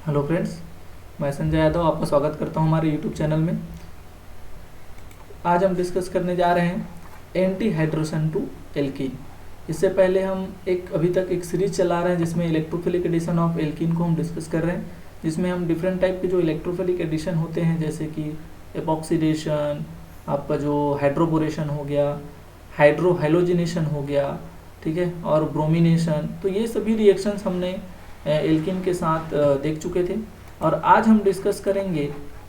Hello friends, मैं संजय यादव आपका स्वागत करता हूं हमारे यूट्यूब चैनल में। आज हम डिस्कस करने जा रहे हैं एंटी हाइड्रोशन टू एल्कीन। इससे पहले हम अभी तक एक सीरीज चला रहे हैं जिसमें इलेक्ट्रोफिलिक एडिशन ऑफ एल्कीन को हम डिस्कस कर रहे हैं, जिसमें हम डिफरेंट टाइप के जो इलेक्ट्रोफिलिक एडिशन होते हैं जैसे कि एपॉक्सीडेशन, आपका जो हाइड्रोबोरेशन हो गया, हाइड्रोहाइलोजिनेशन हो गया, ठीक है, और ब्रोमिनेशन, तो ये सभी रिएक्शंस हमने एल्कीन के साथ देख चुके थे। और आज हम डिस्कस करेंगे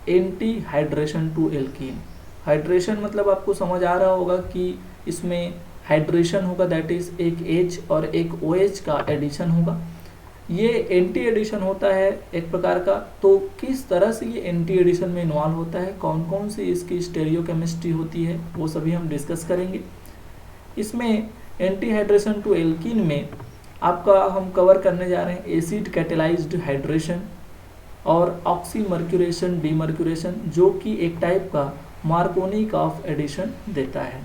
anti hydration to alkene. Hydration मतलब आपको समझ आ रहा होगा कि इसमें हाइड्रेशन होगा, दैट इज एक H और एक OH का एडिशन होगा। ये एंटी एडिशन होता है एक प्रकार का। तो किस तरह से ये एंटी एडिशन में इन्वॉल्व होता है, कौन कौन सी इसकी स्टेरियोकेमिस्ट्री होती है, वो सभी हम डिस्कस करेंगे। इसमें एंटी हाइड्रेशन टू एल्कीन में आपका हम कवर करने जा रहे हैं एसिड कैटेलाइज्ड हाइड्रेशन और ऑक्सीमर्क्यूरेशन डीमर्क्यूरेशन, जो कि एक टाइप का मार्कोनी ऑफ एडिशन देता है।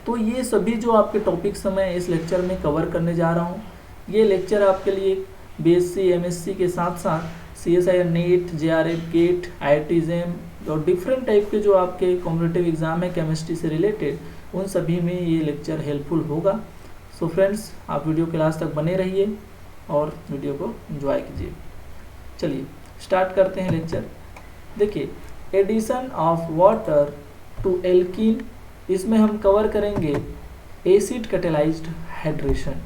तो ये सभी जो आपके टॉपिक्स मैं इस लेक्चर में कवर करने जा रहा हूँ। ये लेक्चर आपके लिए BSc MSc के साथ साथ CSIR NET, JRF GATE, IIT JAM और डिफरेंट टाइप के जो आपके कॉम्पिटिटिव एग्जाम है केमिस्ट्री से रिलेटेड, उन सभी में ये लेक्चर हेल्पफुल होगा। सो फ्रेंड्स, आप वीडियो के लास्ट तक बने रहिए और वीडियो को एंजॉय कीजिए। चलिए स्टार्ट करते हैं लेक्चर। देखिए, addition of water to alkene, इसमें हम कवर करेंगे एसिड कैटेलाइज्ड हाइड्रेशन।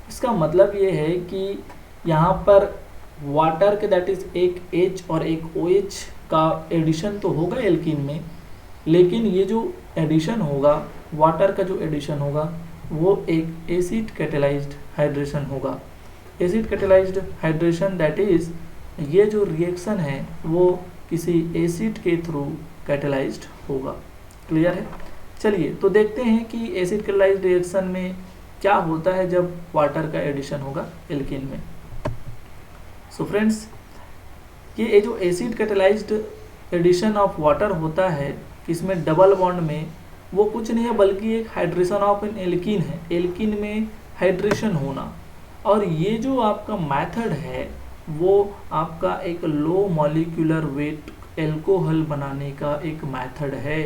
इसका मतलब ये है कि यहाँ पर वाटर के दैट इज एक H और एक OH का एडिशन तो होगा एल्कीन में, लेकिन ये जो एडिशन होगा, वाटर का जो एडिशन होगा, वो एक एसिड कैटेलाइज्ड हाइड्रेशन होगा। Acid catalysed hydration that is ये जो रिएक्शन है वो किसी एसिड के थ्रू कैटेलाइज्ड होगा। क्लियर है? चलिए तो देखते हैं कि एसिड कैटेलाइज्ड रिएक्शन में क्या होता है जब वाटर का एडिशन होगा एल्कीन में। सो फ्रेंड्स, ये जो acid catalysed addition of water होता है, इसमें डबल बॉन्ड में वो कुछ नहीं है बल्कि एक हाइड्रेशन ऑफ एन एल्कीन है, एल्कीन में हाइड्रेशन होना। और ये जो आपका मेथड है वो आपका एक लो मॉलिक्यूलर वेट एल्कोहल बनाने का एक मेथड है।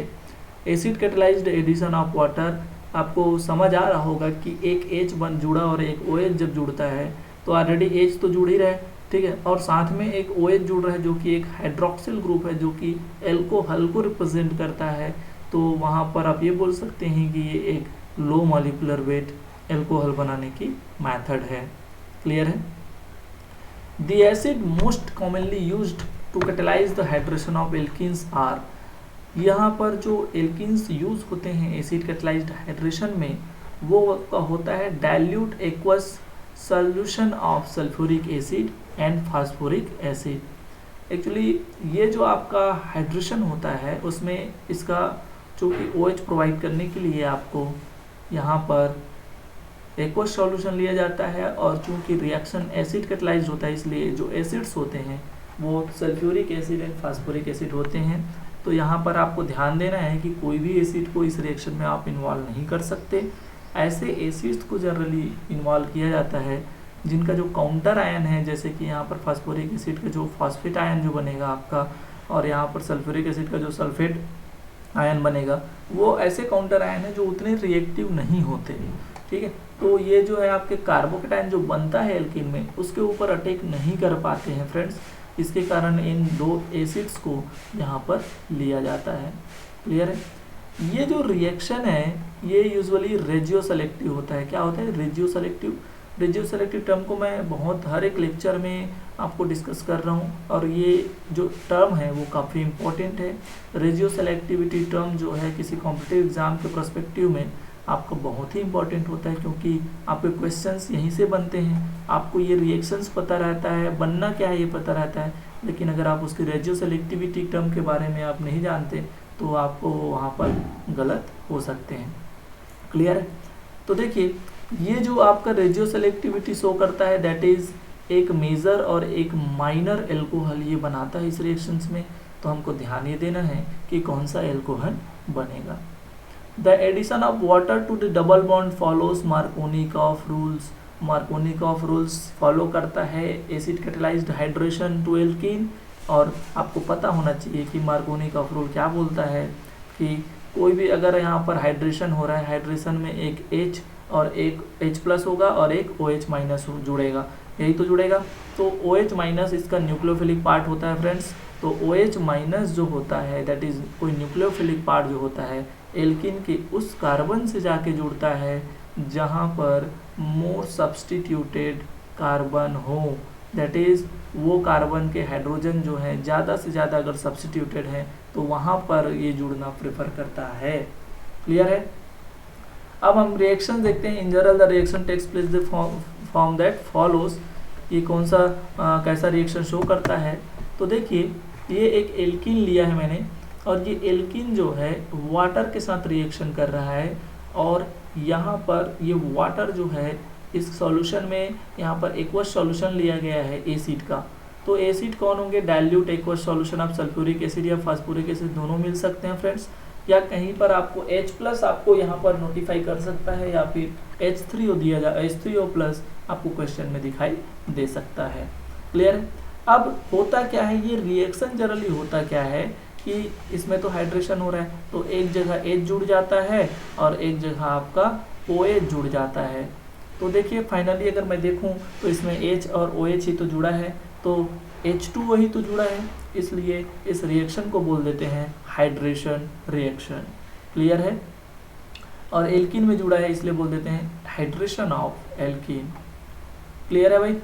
Acid catalysed addition of water, आपको समझ आ रहा होगा कि एक H जुड़ा और एक OH जब जुड़ता है तो ऑलरेडी H तो जुड़ ही रहा है, ठीक है, और साथ में एक OH जुड़ रहा है जो कि एक हाइड्रोक्सिल ग्रुप है जो कि एल्कोहल को रिप्रेजेंट करता है। तो वहाँ पर आप ये बोल सकते हैं कि ये एक लो मॉलिक्यूलर वेट एल्कोहल बनाने की मेथड है। क्लियर है? The acid most commonly used to catalyse the hydration of alkenes are, यहाँ पर जो एल्कीन्स यूज होते हैं एसिड कैटेलाइज्ड हाइड्रेशन में, वो का होता है dilute aqueous solution of sulphuric acid and phosphoric acid. Actually ये जो आपका हाइड्रेशन होता है उसमें इसका चूँकि OH प्रोवाइड करने के लिए आपको यहाँ पर एक्वस सॉल्यूशन लिया जाता है, और चूँकि रिएक्शन एसिड कैटेलाइज्ड होता है इसलिए जो एसिड्स होते हैं वो sulphuric acid and phosphoric acid होते हैं। तो यहाँ पर आपको ध्यान देना है कि कोई भी एसिड को इस रिएक्शन में आप इन्वॉल्व नहीं कर सकते। ऐसे एसिड्स को जनरली इन्वॉल्व किया जाता है जिनका जो काउंटर आयन है, जैसे कि यहाँ पर फास्फोरिक एसिड का जो फॉस्फेट आयन जो बनेगा आपका, और यहाँ पर सल्फ्यूरिक एसिड का जो सल्फेट आयन बनेगा, वो ऐसे काउंटर आयन है जो उतने रिएक्टिव नहीं होते। ठीक है, तो ये जो है आपके कार्बोकेटायन जो बनता है एल्कीन में, उसके ऊपर अटैक नहीं कर पाते हैं फ्रेंड्स। इसके कारण इन दो एसिड्स को यहाँ पर लिया जाता है। क्लियर है? ये जो रिएक्शन है ये यूजुअली रेजियो सेलेक्टिव होता है। क्या होता है? रेजियो सेलेक्टिव। रेजियो सेलेक्टिव टर्म को मैं बहुत हर एक लेक्चर में आपको डिस्कस कर रहा हूँ, और ये जो टर्म है वो काफ़ी इम्पोर्टेंट है। रेजियो सेलेक्टिविटी टर्म जो है किसी कॉम्पिटिटिव एग्जाम के पर्सपेक्टिव में आपको बहुत ही इंपॉर्टेंट होता है, क्योंकि आपके क्वेश्चंस यहीं से बनते हैं। आपको ये रिएक्शंस पता रहता है, बनना क्या है ये पता रहता है, लेकिन अगर आप उसकी रेजियो सेलेक्टिविटी टर्म के बारे में आप नहीं जानते तो आपको वहाँ पर गलत हो सकते हैं। क्लियर है? तो देखिए, ये जो आपका रेजियो सेलेक्टिविटी शो करता है दैट इज एक मेजर और एक माइनर एल्कोहल ये बनाता है इस रिएक्शंस में। तो हमको ध्यान ये देना है कि कौन सा एल्कोहल बनेगा। The addition of water to the double bond follows Markovnikov rules Markovnikov rules follow करता है acid catalysed hydration to alkene. और आपको पता होना चाहिए कि मार्कोनिकॉफ रूल क्या बोलता है कि कोई भी अगर यहाँ पर हाइड्रेशन हो रहा है, हाइड्रेशन में एक H और एक H+ होगा और एक OH- जुड़ेगा, यही तो जुड़ेगा। तो OH- इसका न्यूक्लियोफिलिक पार्ट होता है फ्रेंड्स। तो OH- जो होता है दैट इज कोई न्यूक्लियोफिलिक पार्ट जो होता है एल्कीन के उस कार्बन से जाके जुड़ता है जहाँ पर मोर सब्स्टिट्यूटेड कार्बन हो, दैट इज वो कार्बन के हाइड्रोजन जो है ज़्यादा से ज़्यादा अगर सब्स्टिट्यूटेड है तो वहाँ पर ये जुड़ना प्रेफर करता है। क्लियर है। अब हम रिएक्शन देखते हैं। In general the reaction takes place the form that follows. ये कौन सा कैसा रिएक्शन शो करता है। तो देखिए ये एक एल्कीन लिया है मैंने और ये एल्कीन जो है वाटर के साथ रिएक्शन कर रहा है और यहाँ पर ये वाटर जो है इस सॉल्यूशन में यहाँ पर एक्वस सॉल्यूशन लिया गया है एसिड का। तो एसिड कौन होंगे, dilute aqueous solution of sulphuric acid या फास्फोरिक एसिड दोनों मिल सकते हैं फ्रेंड्स। या कहीं पर आपको H+ आपको यहाँ पर नोटिफाई कर सकता है या फिर H3O दिया जा H3O+ आपको क्वेश्चन में दिखाई दे सकता है। क्लियर है। अब होता क्या है, ये रिएक्शन जनरली होता क्या है कि इसमें तो हाइड्रेशन हो रहा है तो एक जगह H जुड़ जाता है और एक जगह आपका OH जुड़ जाता है। तो देखिए फाइनली अगर मैं देखूं तो इसमें H और OH ही तो जुड़ा है, तो H2O ही तो जुड़ा है, इसलिए इस रिएक्शन को बोल देते हैं हाइड्रेशन रिएक्शन। क्लियर है। और एल्कीन में जुड़ा है इसलिए बोल देते हैं हाइड्रेशन ऑफ एल्कीन। क्लियर है भाई।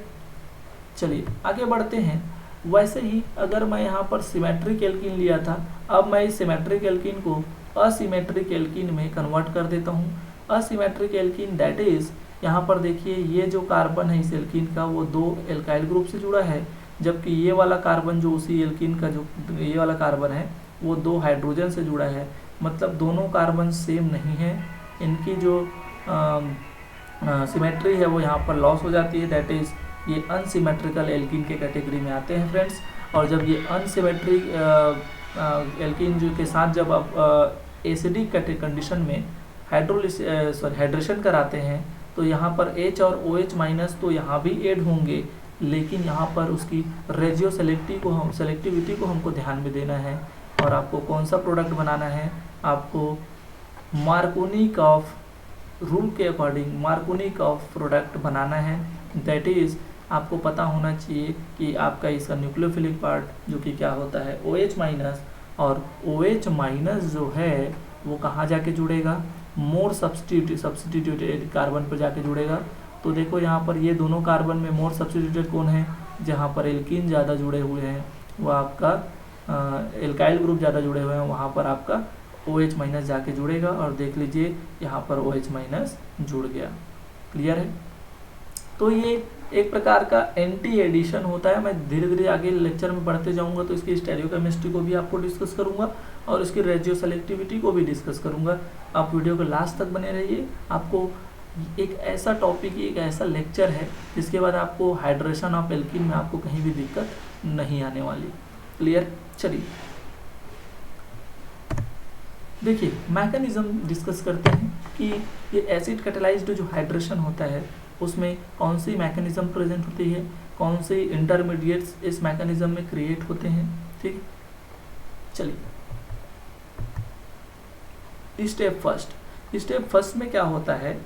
चलिए आगे बढ़ते हैं। वैसे ही अगर मैं यहाँ पर सिमेट्रिक एल्कीन लिया था, अब मैं इस सिमेट्रिक एल्कीन को असिमेट्रिक एल्कीन में कन्वर्ट कर देता हूँ। असिमेट्रिक एल्कीन दैट इज यहाँ पर देखिए ये जो कार्बन है इस एल्कीन का वो 2 एल्काइल ग्रुप से जुड़ा है, जबकि ये वाला कार्बन जो उसी एल्कीन का जो ये वाला कार्बन है वो 2 हाइड्रोजन से जुड़ा है। मतलब दोनों कार्बन सेम नहीं है, इनकी जो सिमेट्री है वो यहाँ पर लॉस हो जाती है, दैट इज ये अनसिमेट्रिकल एल्कीन के कैटेगरी में आते हैं फ्रेंड्स। और जब ये अनसिमेट्रिक एल्कीन जो के साथ जब आप एसिडिक कंडीशन में हाइड्रेशन कराते हैं तो यहाँ पर H और OH- तो यहाँ भी ऐड होंगे, लेकिन यहाँ पर उसकी रेजियो सेलेक्टिविटी को हमको ध्यान में देना है। और आपको कौन सा प्रोडक्ट बनाना है, आपको मार्कोनिकॉफ रूल के अकॉर्डिंग मार्कोनिकॉफ प्रोडक्ट बनाना है। दैट इज़ आपको पता होना चाहिए कि आपका इसका न्यूक्लियोफिलिक पार्ट जो कि क्या होता है OH- और OH- जो है वो कहाँ जाके जुड़ेगा, मोर सब्स्टिट्यूटेड कार्बन पर जाके जुड़ेगा। तो देखो यहाँ पर ये दोनों कार्बन में मोर सब्स्टिट्यूटेड कौन है, जहाँ पर एल्कीन ज़्यादा जुड़े हुए हैं वह आपका एल्काइल ग्रुप ज़्यादा जुड़े हुए हैं वहाँ पर आपका OH- जाके जुड़ेगा। और देख लीजिए यहाँ पर OH- जुड़ गया। क्लियर है। तो ये एक प्रकार का एंटी एडिशन होता है। मैं धीरे धीरे आगे लेक्चर में बढ़ते जाऊंगा तो इसकी स्टेरियोकेमिस्ट्री को भी आपको डिस्कस करूंगा और इसकी रेजियो सेलेक्टिविटी को भी डिस्कस करूंगा। आप वीडियो को लास्ट तक बने रहिए। आपको एक ऐसा टॉपिक, एक ऐसा लेक्चर है जिसके बाद आपको हाइड्रेशन ऑफ एल्कीन में आपको कहीं भी दिक्कत नहीं आने वाली। क्लियर। चलिए देखिए मैकेनिज्म डिस्कस करते हैं कि ये एसिड कैटेलाइज्ड जो हाइड्रेशन होता है उसमें कौन सी मैकेनिज्म प्रेजेंट होती है, कौन से इंटरमीडिएट्स इस मैकेनिज्म में क्रिएट होते हैं। ठीक। चलिए स्टेप फर्स्ट में क्या होता है,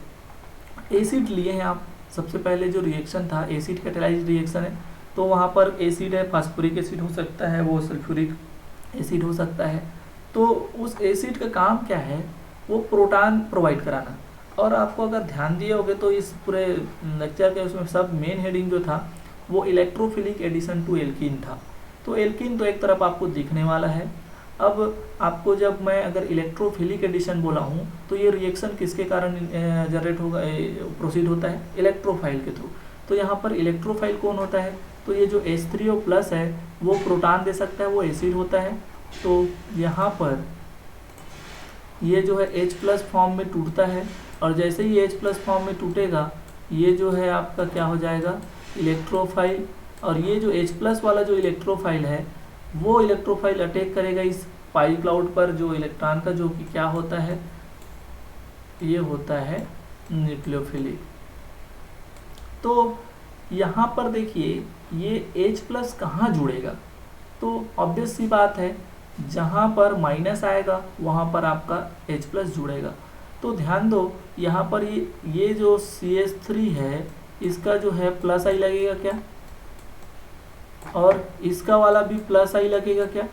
एसिड लिए हैं आप। सबसे पहले जो रिएक्शन था एसिड कैटेलाइज्ड रिएक्शन है, तो वहाँ पर एसिड है, फास्फोरिक एसिड हो सकता है, वो सल्फ्यूरिक एसिड हो सकता है। तो उस एसिड का काम क्या है, वो प्रोटॉन प्रोवाइड कराना। और आपको अगर ध्यान दिए होगे तो इस पूरे लेक्चर के उसमें सब मेन हेडिंग जो था वो इलेक्ट्रोफिलिक एडिशन टू एल्कीन था। तो एल्कीन तो एक तरफ आपको दिखने वाला है। अब आपको जब मैं अगर इलेक्ट्रोफिलिक एडिशन बोला हूँ तो ये रिएक्शन किसके कारण जनरेट होगा, प्रोसीड होता है, इलेक्ट्रोफाइल के थ्रू। तो यहाँ पर इलेक्ट्रोफाइल कौन होता है, तो ये जो H3O+ है वो प्रोटॉन दे सकता है, वो एसिड होता है। तो यहाँ पर ये जो है H+ फॉर्म में टूटता है और जैसे ही H+ फॉर्म में टूटेगा ये जो है आपका क्या हो जाएगा, इलेक्ट्रोफाइल। और ये जो H+ वाला जो इलेक्ट्रोफाइल है वो इलेक्ट्रोफाइल अटैक करेगा इस पाई क्लाउड पर जो इलेक्ट्रॉन का, जो कि क्या होता है, ये होता है न्यूक्लियोफिलिक। तो यहाँ पर देखिए ये H+ कहाँ जुड़ेगा, तो ऑब्वियस सी बात है जहाँ पर माइनस आएगा वहाँ पर आपका H+ जुड़ेगा। तो ध्यान दो यहाँ पर ये जो CH3 है इसका जो है प्लस आई लगेगा क्या, और इसका वाला भी प्लस आई लगेगा क्या,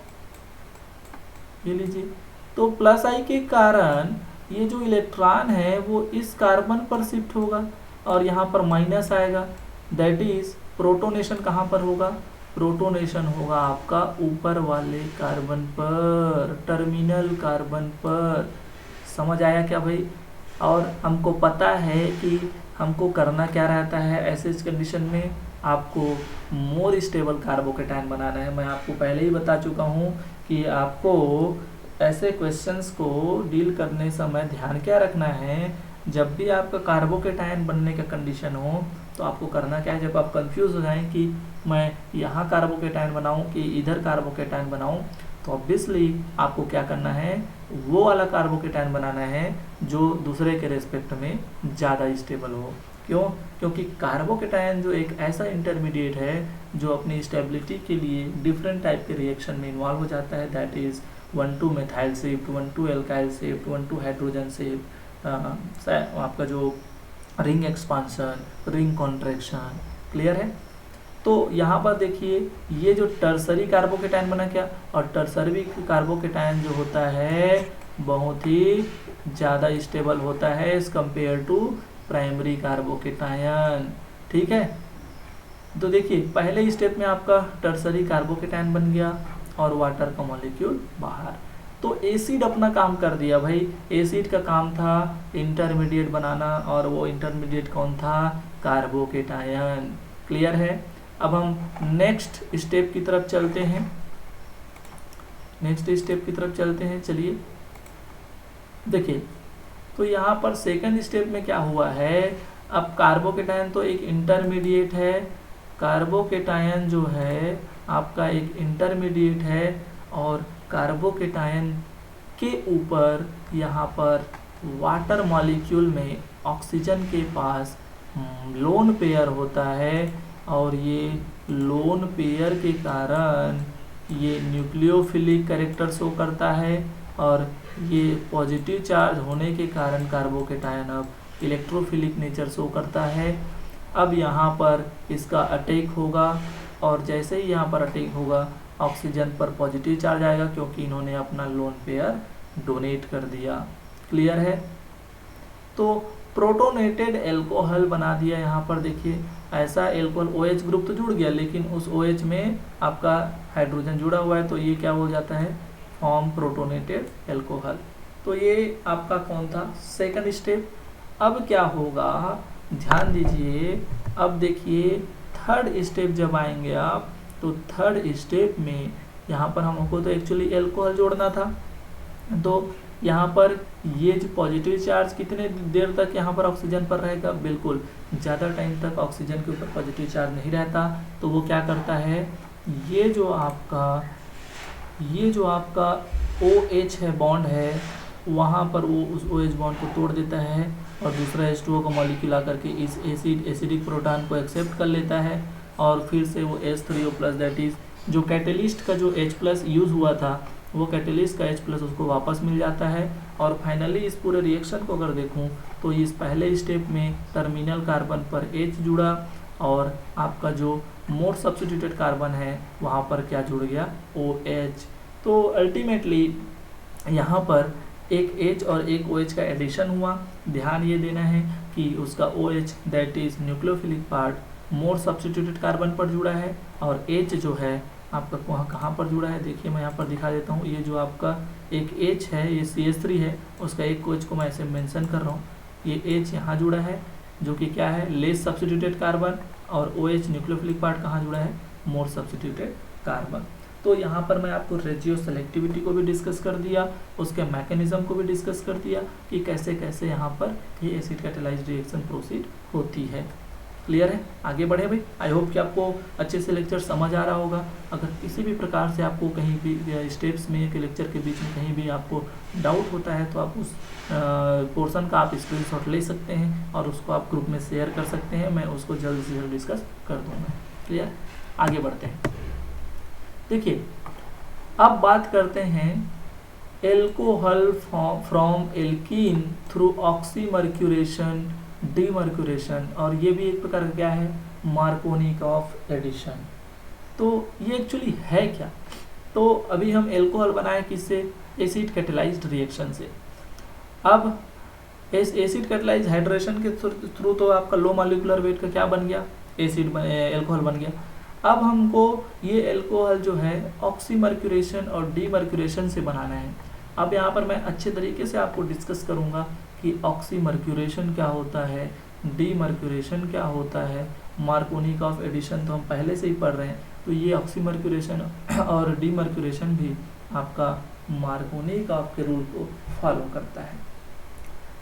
ये लीजिए। तो प्लस आई के कारण ये जो इलेक्ट्रॉन है वो इस कार्बन पर शिफ्ट होगा और यहाँ पर माइनस आएगा, दैट इज प्रोटोनेशन कहाँ पर होगा, प्रोटोनेशन होगा आपका ऊपर वाले कार्बन पर, टर्मिनल कार्बन पर। समझ आया क्या भाई। और हमको पता है कि हमको करना क्या रहता है ऐसे कंडीशन में, आपको मोर स्टेबल कार्बोकेटायन बनाना है। मैं आपको पहले ही बता चुका हूँ कि आपको ऐसे क्वेश्चंस को डील करने समय ध्यान क्या रखना है, जब भी आपका कार्बोकेटायन बनने का कंडीशन हो तो आपको करना क्या है, जब आप कंफ्यूज हो जाएं कि मैं यहाँ कार्बोकेटायन बनाऊँ कि इधर कार्बोकेटायन बनाऊँ, तो ऑब्वियसली आपको क्या करना है, वो वाला कार्बोकेटायन बनाना है जो दूसरे के रेस्पेक्ट में ज़्यादा स्टेबल हो। क्यों? क्योंकि कार्बोकेटायन जो एक ऐसा इंटरमीडिएट है जो अपनी स्टेबिलिटी के लिए डिफरेंट टाइप के रिएक्शन में इन्वॉल्व हो जाता है, that is 1,2 methyl shift, 1,2 alkyl shift, 1,2 hydrogen shift, आपका जो ring expansion, ring contraction. Clear है। तो यहाँ पर देखिए ये जो टर्सरी कार्बोकेटायन बना क्या, और टर्सरी कार्बोकेटायन जो होता है बहुत ही ज़्यादा स्टेबल होता है as compared to primary carbocation. ठीक है। तो देखिए पहले स्टेप में आपका टर्सरी कार्बोकेटायन बन गया और वाटर का मॉलिक्यूल बाहर। तो एसिड अपना काम कर दिया भाई। एसिड का काम था इंटरमीडिएट बनाना, और वो इंटरमीडिएट कौन था, कार्बोकेटायन। क्लियर है। अब हम नेक्स्ट स्टेप की तरफ चलते हैं, चलिए देखिए। तो यहाँ पर सेकंड स्टेप में क्या हुआ है, अब कार्बोकेटायन तो एक इंटरमीडिएट है, कार्बोकेटायन जो है आपका एक इंटरमीडिएट है, और कार्बोकेटायन के ऊपर यहाँ पर वाटर मॉलिक्यूल में ऑक्सीजन के पास लोन पेयर होता है, और ये लोन पेयर के कारण ये न्यूक्लियोफिलिक कैरेक्टर शो करता है, और ये पॉजिटिव चार्ज होने के कारण कार्बोकेटायन अब इलेक्ट्रोफिलिक नेचर शो करता है। अब यहाँ पर इसका अटैक होगा, और जैसे ही यहाँ पर अटैक होगा ऑक्सीजन पर पॉजिटिव चार्ज आएगा, क्योंकि इन्होंने अपना लोन पेयर डोनेट कर दिया। क्लियर है। तो प्रोटोनेटेड एल्कोहल बना दिया। यहाँ पर देखिए ऐसा एल्कोहल OH ग्रुप तो जुड़ गया, लेकिन उस OH में आपका हाइड्रोजन जुड़ा हुआ है, तो ये क्या हो जाता है, फॉर्म प्रोटोनेटेड एल्कोहल। तो ये आपका कौन था, सेकंड स्टेप। अब क्या होगा, ध्यान दीजिए। अब देखिए थर्ड स्टेप जब आएंगे आप, तो थर्ड स्टेप में यहाँ पर हमको तो एक्चुअली एल्कोहल जोड़ना था, तो यहाँ पर ये जो पॉजिटिव चार्ज कितने देर तक यहाँ पर ऑक्सीजन पर रहेगा, बिल्कुल ज़्यादा टाइम तक ऑक्सीजन के ऊपर पॉजिटिव चार्ज नहीं रहता। तो वो क्या करता है, ये जो आपका OH है, बॉन्ड है, वहाँ पर वो उस OH बॉन्ड को तोड़ देता है, और दूसरा H2O का मॉलिक्यूल आकर के इस एसिडिक प्रोटॉन को एक्सेप्ट कर लेता है, और फिर से वो H3O+ दैट इज जो कैटेलिस्ट का जो H+ यूज़ हुआ था, वो कैटेलिस्ट का H+ उसको वापस मिल जाता है। और फाइनली इस पूरे रिएक्शन को अगर देखूं तो इस पहले स्टेप में टर्मिनल कार्बन पर H जुड़ा, और आपका जो मोर सब्स्टिट्यूटेड कार्बन है वहाँ पर क्या जुड़ गया, OH। तो अल्टीमेटली यहाँ पर एक H और एक OH का एडिशन हुआ। ध्यान ये देना है कि उसका OH that is nucleophilic part more substituted carbon पर जुड़ा है, और H जो है आपका कहाँ पर जुड़ा है, देखिए मैं यहाँ पर दिखा देता हूँ। ये जो आपका एक H है, ये CH3 है, उसका एक OH को मैं ऐसे मेंशन कर रहा हूँ। ये H यहाँ जुड़ा है जो कि क्या है, लेस सब्स्टिट्यूटेड कार्बन, और OH न्यूक्लियोफिलिक पार्ट कहाँ जुड़ा है, मोर सब्स्टिट्यूटेड कार्बन। तो यहाँ पर मैं आपको रेजियो सेलेक्टिविटी को भी डिस्कस कर दिया, उसके मैकेनिज्म को भी डिस्कस कर दिया कि कैसे कैसे यहाँ पर ये एसिड कैटेलाइज्ड रिएक्शन प्रोसीड होती है। क्लियर है? आगे बढ़े भाई। आई होप कि आपको अच्छे से लेक्चर समझ आ रहा होगा। अगर किसी भी प्रकार से आपको कहीं भी स्टेप्स में के लेक्चर के बीच में कहीं भी आपको डाउट होता है तो आप उस पोर्शन का आप स्क्रीनशॉट ले सकते हैं और उसको आप ग्रुप में शेयर कर सकते हैं। मैं उसको जल्द से जल्द डिस्कस कर दूंगा। क्लियर? आगे बढ़ते हैं। देखिए, अब बात करते हैं alcohol from alkene through oxymercuration, demercuration, और ये भी एक प्रकार का क्या है, मार्कोनिकॉफ एडिशन। तो ये एक्चुअली है क्या? तो अभी हम एल्कोहल बनाए किससे? एसिड कैटेलाइज्ड रिएक्शन से। अब इस एसिड कैटेलाइज्ड हाइड्रेशन के थ्रू तो आपका लो मॉलिक्यूलर वेट का क्या बन गया, एल्कोहल बन गया। अब हमको ये एल्कोहल जो है ऑक्सीमर्क्यूरेशन और डीमर्क्यूरेशन से बनाना है। अब यहाँ पर मैं अच्छे तरीके से आपको डिस्कस करूँगा कि ऑक्सीमर्क्यूरेशन क्या होता है, डीमर्क्यूरेशन क्या होता है, मार्कोनिकॉफ एडिशन तो हम पहले से ही पढ़ रहे हैं, तो ये ऑक्सीमर्क्यूरेशन और डीमर्क्यूरेशन भी आपका मार्कोनिकॉफ के रूल को फॉलो करता है।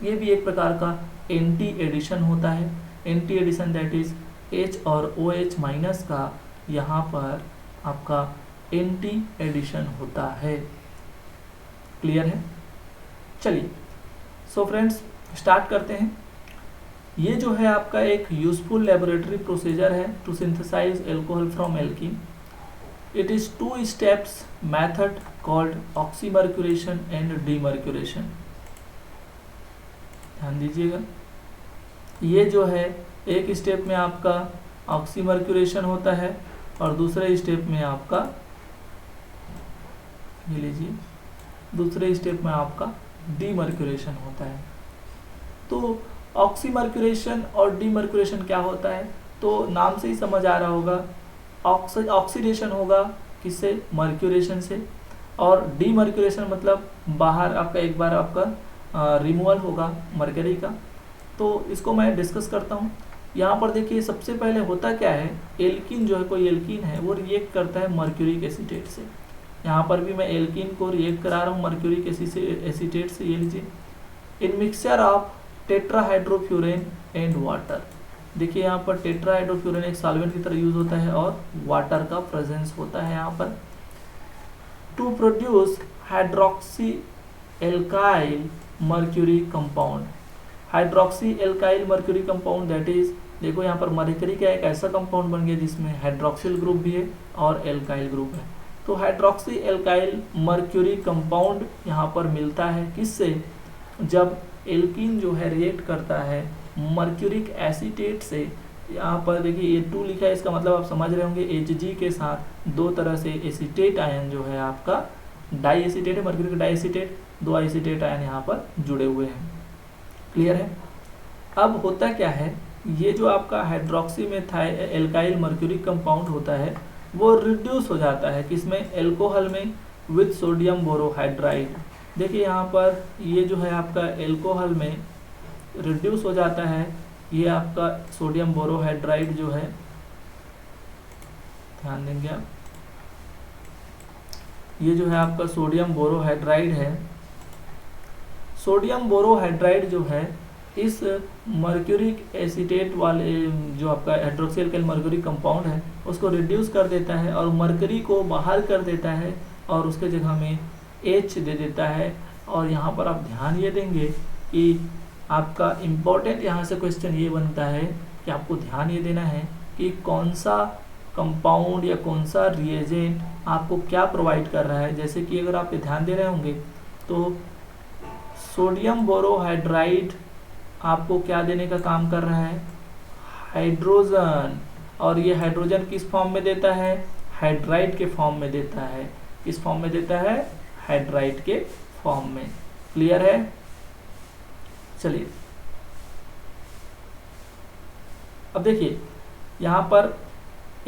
ये भी एक प्रकार का एंटी एडिशन होता है। Anti addition that is H और OH माइनस का यहाँ पर आपका एंटी एडिशन होता है। क्लियर है? चलिए, सो फ्रेंड्स स्टार्ट करते हैं। ये जो है आपका एक यूजफुल लेबोरेटरी प्रोसीजर है to synthesise alcohol from alkene. It is 2 steps method called oxymercuration and demercuration. ध्यान दीजिएगा, ये जो है एक स्टेप में आपका ऑक्सीमर्क्यूरेशन होता है और दूसरे स्टेप में आपका, ये लीजिए, दूसरे स्टेप में आपका डीमर्क्यूरेशन होता है। तो ऑक्सीमर्क्यूरेशन और डीमर्क्यूरेशन क्या होता है? तो नाम से ही समझ आ रहा होगा, ऑक्सीडेशन होगा किससे? मर्क्यूरेशन से, और डीमर्क्यूरेशन मतलब बाहर आपका एक बार आपका रिमूवल होगा मरकरी का। तो इसको मैं डिस्कस करता हूँ। यहाँ पर देखिए, सबसे पहले होता क्या है, एल्कीन जो है, कोई एल्कीन है वो रिएक्ट करता है मर्क्यूरिक एसीटेट से। यहाँ पर भी मैं एल्कीन को रिएक्ट करा रहा हूँ मर्क्यूरिक एसीटेट से। ये लीजिए, इन mixture of tetrahydrofuran and water. देखिए यहाँ पर टेट्राहाइड्रोफ्यूरेन एक सॉल्वेंट की तरह यूज होता है और वाटर का प्रेजेंस होता है यहाँ पर, to produce hydroxy alkyl mercury compound. Hydroxy alkyl mercury compound that is, देखो यहाँ पर मरकरी का एक ऐसा कंपाउंड बन गया जिसमें हाइड्रोक्सिल ग्रुप भी है और एल्काइल ग्रुप है। तो हाइड्रोक्सी एल्काइल मर्क्यूरी कंपाउंड यहाँ पर मिलता है किससे? जब एल्कीन जो है रिएक्ट करता है मर्क्यूरिक एसीटेट से। यहाँ पर देखिए ये 2 लिखा है, इसका मतलब आप समझ रहे होंगे Hg के साथ 2 तरह से एसीटेट आयन जो है आपका डाई एसीटेट है, mercuric diacetate, 2 acetate ion यहाँ पर जुड़े हुए हैं। क्लियर है? अब होता क्या है, ये जो आपका hydroxy methyl alkyl mercuric compound होता है वो रिड्यूस हो जाता है किसमें? एल्कोहल में, विद सोडियम बोरोहाइड्राइड। देखिए यहाँ पर ये जो है आपका एल्कोहल में रिड्यूस हो जाता है, ये आपका सोडियम बोरोहाइड्राइड जो है, ध्यान देंगे आप, ये जो है आपका सोडियम बोरोहाइड्राइड है। सोडियम बोरोहाइड्राइड जो है इस मर्क्यूरिक एसीटेट वाले जो आपका हाइड्रोक्सी एल्काइल मर्क्यूरिक कंपाउंड है उसको रिड्यूस कर देता है और मर्करी को बाहर कर देता है और उसके जगह में H दे देता है। और यहाँ पर आप ध्यान ये देंगे कि आपका इम्पोर्टेंट यहाँ से क्वेश्चन ये बनता है कि आपको ध्यान ये देना है कि कौन सा कंपाउंड या कौन सा रिएजेंट आपको क्या प्रोवाइड कर रहा है। जैसे कि अगर आप ध्यान दे रहे होंगे तो सोडियम बोरोहाइड्राइड आपको क्या देने का काम कर रहा है? हाइड्रोजन। और ये हाइड्रोजन किस फॉर्म में देता है? हाइड्राइड के फॉर्म में देता है। किस फॉर्म में देता है? हाइड्राइड के फॉर्म में। क्लियर है? चलिए अब देखिए यहाँ पर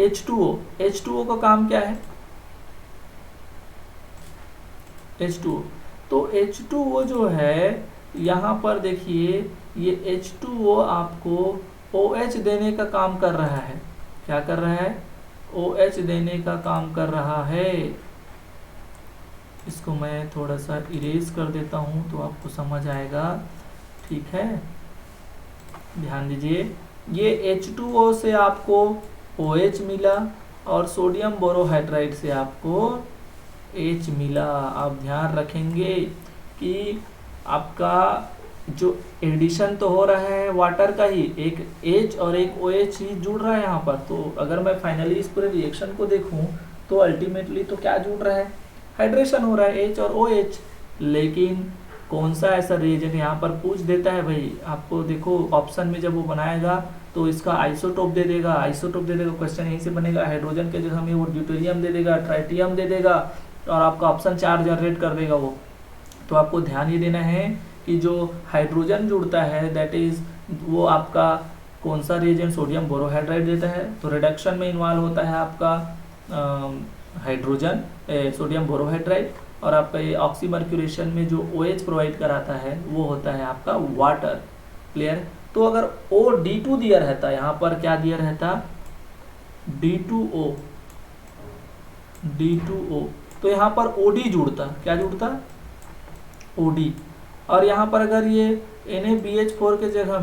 H2O का काम क्या है? H2O, तो H2O जो है यहाँ पर देखिए ये H2O आपको OH देने का काम कर रहा है। क्या कर रहा है? OH देने का काम कर रहा है। इसको मैं थोड़ा सा इरेज कर देता हूँ तो आपको समझ आएगा। ठीक है, ध्यान दीजिए, ये H2O से आपको OH मिला और सोडियम बोरोहाइड्राइड से आपको H मिला। आप ध्यान रखेंगे कि आपका जो एडिशन तो हो रहा है वाटर का ही, एक H और एक OH ही जुड़ रहा है यहाँ पर। तो अगर मैं फाइनली इस पूरे रिएक्शन को देखूँ तो अल्टीमेटली तो क्या जुड़ रहा है, हाइड्रेशन हो रहा है H और OH। लेकिन कौन सा ऐसा रिएजेंट यहाँ पर पूछ देता है भाई आपको, देखो ऑप्शन में जब वो बनाएगा तो इसका आइसोटोप दे देगा, क्वेश्चन यहीं से बनेगा। हाइड्रोजन के जगह में वो ड्यूटेरियम दे देगा, ट्राइटियम दे देगा और आपका ऑप्शन 4 जनरेट कर देगा वो। तो आपको ध्यान ये देना है कि जो हाइड्रोजन जुड़ता है दैट इज वो आपका कौन सा रिएजेंट, सोडियम बोरोहाइड्राइड देता है। तो रिडक्शन में इन्वॉल्व होता है आपका हाइड्रोजन सोडियम बोरोहाइड्राइड, और आपका ये ऑक्सीमर्क्यूरेशन में जो OH प्रोवाइड कराता है वो होता है आपका वाटर। क्लियर। तो अगर OD2 दिया रहता, यहाँ पर क्या दिया रहता, D2O, तो यहाँ पर OD जुड़ता, क्या जुड़ता, OD। और यहाँ पर अगर ये NaBH4 के जगह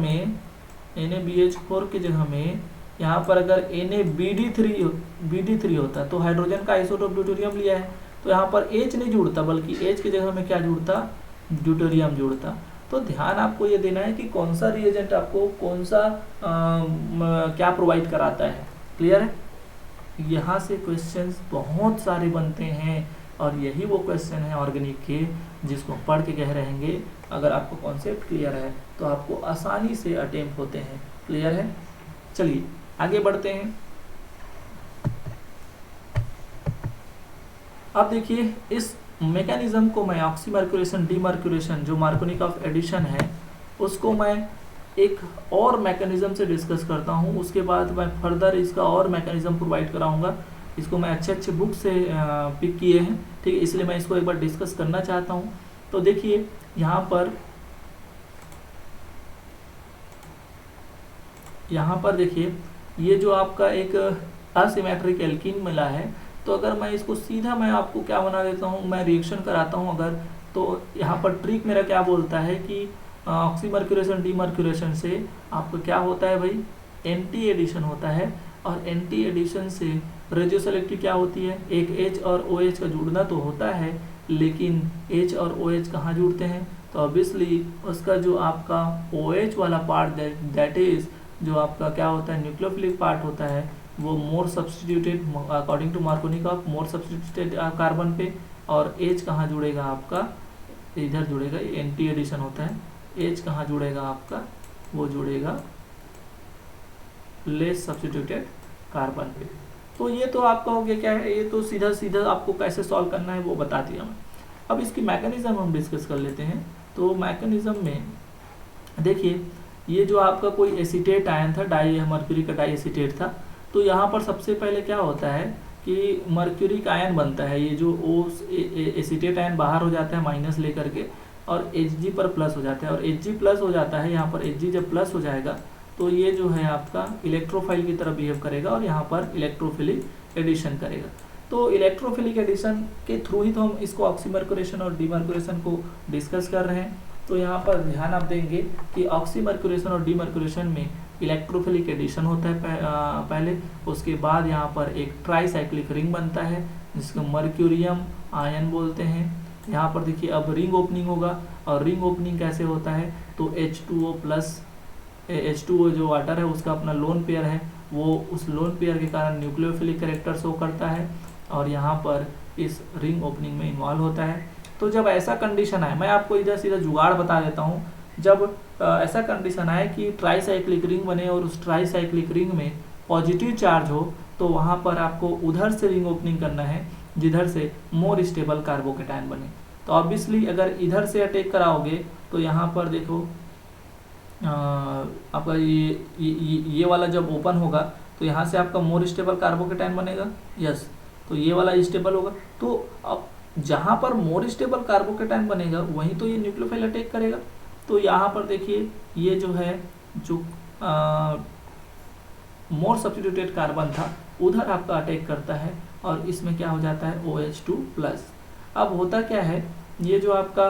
में यहाँ पर अगर NaBD3 होता तो हाइड्रोजन का आइसोटोप ड्यूटेरियम लिया है, तो यहाँ पर H नहीं जुड़ता बल्कि H की जगह में क्या जुड़ता, ड्यूटेरियम जुड़ता। तो ध्यान आपको ये देना है कि कौन सा रिएजेंट आपको कौन सा क्या प्रोवाइड कराता है। क्लियर है। यहाँ से क्वेश्चंस बहुत सारे बनते हैं और यही वो क्वेश्चन है ऑर्गेनिक के जिसको पढ़ के कह रहेंगे। अगर आपको कॉन्सेप्ट क्लियर है तो आपको आसानी से अटेम्प्ट होते हैं। क्लियर है। चलिए आगे बढ़ते हैं। अब देखिए इस मैकेनिज्म को मैं ऑक्सीमर्क्यूरेशन डीमर्क्यूरेशन जो मार्कोनिकॉफ एडिशन है उसको मैं एक और मैकेनिज्म से डिस्कस करता हूँ। उसके बाद मैं फर्दर इसका और मैकेनिज्म प्रोवाइड कराऊंगा। इसको मैं अच्छे बुक से पिक किए हैं, ठीक है, इसलिए मैं इसको एक बार डिस्कस करना चाहता हूँ। तो देखिए यहाँ पर देखिए ये जो आपका एक असिमेट्रिक एल्कीन मिला है, तो अगर मैं इसको सीधा मैं आपको क्या बना देता हूँ, मैं रिएक्शन कराता हूँ अगर, तो यहाँ पर ट्रिक मेरा क्या बोलता है कि ऑक्सीमर्क्यूरेशन डीमर्क्यूरेशन से आपको क्या होता है भाई, एंटी एडिशन होता है। और एंटी एडिशन से रेडियोसेलेक्टिव क्या होती है, एक H और OH का जुड़ना तो होता है, लेकिन H और OH कहाँ जुड़ते हैं, तो ऑब्वियसली उसका जो आपका OH वाला पार्ट दैट इज जो आपका क्या होता है, न्यूक्लियोफिलिक पार्ट होता है, वो more substituted according to Markovnikov more substituted carbon पे, और H कहाँ जुड़ेगा आपका, इधर जुड़ेगा, एंटी एडिशन होता है। H कहाँ जुड़ेगा आपका, वो जुड़ेगा लेस सब्स्टिट्यूटेड कार्बन पे। तो ये तो आपका हो गया क्या है, ये तो सीधा सीधा आपको कैसे सॉल्व करना है वो बता दिया मैं। अब इसकी मैकेनिज्म हम डिस्कस कर लेते हैं। तो मैकेनिज्म में देखिए ये जो आपका कोई एसीटेट आयन था, डाई मर्क्यूरी का डाई एसीटेट था, तो यहाँ पर सबसे पहले क्या होता है कि मर्क्यूरिक आयन बनता है। ये जो एसीटेट आयन बाहर हो जाता है माइनस लेकर के, और Hg पर प्लस हो जाता है, और Hg प्लस हो जाता है। यहाँ पर Hg जब प्लस हो जाएगा तो ये जो है आपका इलेक्ट्रोफाइल की तरह बिहेव करेगा और यहाँ पर इलेक्ट्रोफिलिक एडिशन करेगा। तो इलेक्ट्रोफिलिक एडिशन के थ्रू ही तो हम इसको ऑक्सीमर्क्यूरेशन और डीमर्क्यूरेशन को डिस्कस कर रहे हैं। तो यहाँ पर ध्यान आप देंगे कि ऑक्सीमर्क्यूरेशन और डीमर्क्यूरेशन में इलेक्ट्रोफिलिक एडिशन होता है पहले, उसके बाद यहाँ पर एक ट्राईसाइक्लिक रिंग बनता है जिसको मर्क्यूरियम आयन बोलते हैं। यहाँ पर देखिए अब रिंग ओपनिंग होगा, और रिंग ओपनिंग कैसे होता है, तो H2O प्लस H2O जो वाटर है उसका अपना लोन पेयर है, वो उस लोन पेयर के कारण न्यूक्लियोफिलिक कैरेक्टर शो करता है और यहाँ पर इस रिंग ओपनिंग में इन्वॉल्व होता है। तो जब ऐसा कंडीशन आए, मैं आपको इधर सीधा जुगाड़ बता देता हूँ, जब ऐसा कंडीशन आए कि ट्राईसाइक्लिक रिंग बने और उस ट्राईसाइक्लिक रिंग में पॉजिटिव चार्ज हो, तो वहाँ पर आपको उधर से रिंग ओपनिंग करना है जिधर से मोर स्टेबल कार्बोकेटायन बने। तो ऑब्वियसली अगर इधर से अटैक कराओगे तो यहाँ पर देखो आपका ये वाला जब ओपन होगा तो यहाँ से आपका मोर स्टेबल कार्बोकेटायन बनेगा, यस, तो ये वाला स्टेबल होगा। तो अब जहाँ पर मोर स्टेबल कार्बोकेटायन बनेगा वहीं तो ये न्यूक्लियोफाइल अटैक करेगा। तो यहाँ पर देखिए ये जो है जो मोर सब्स्टिट्यूटेड कार्बन था उधर आपका अटैक करता है और इसमें क्या हो जाता है OH2+। अब होता क्या है, ये जो आपका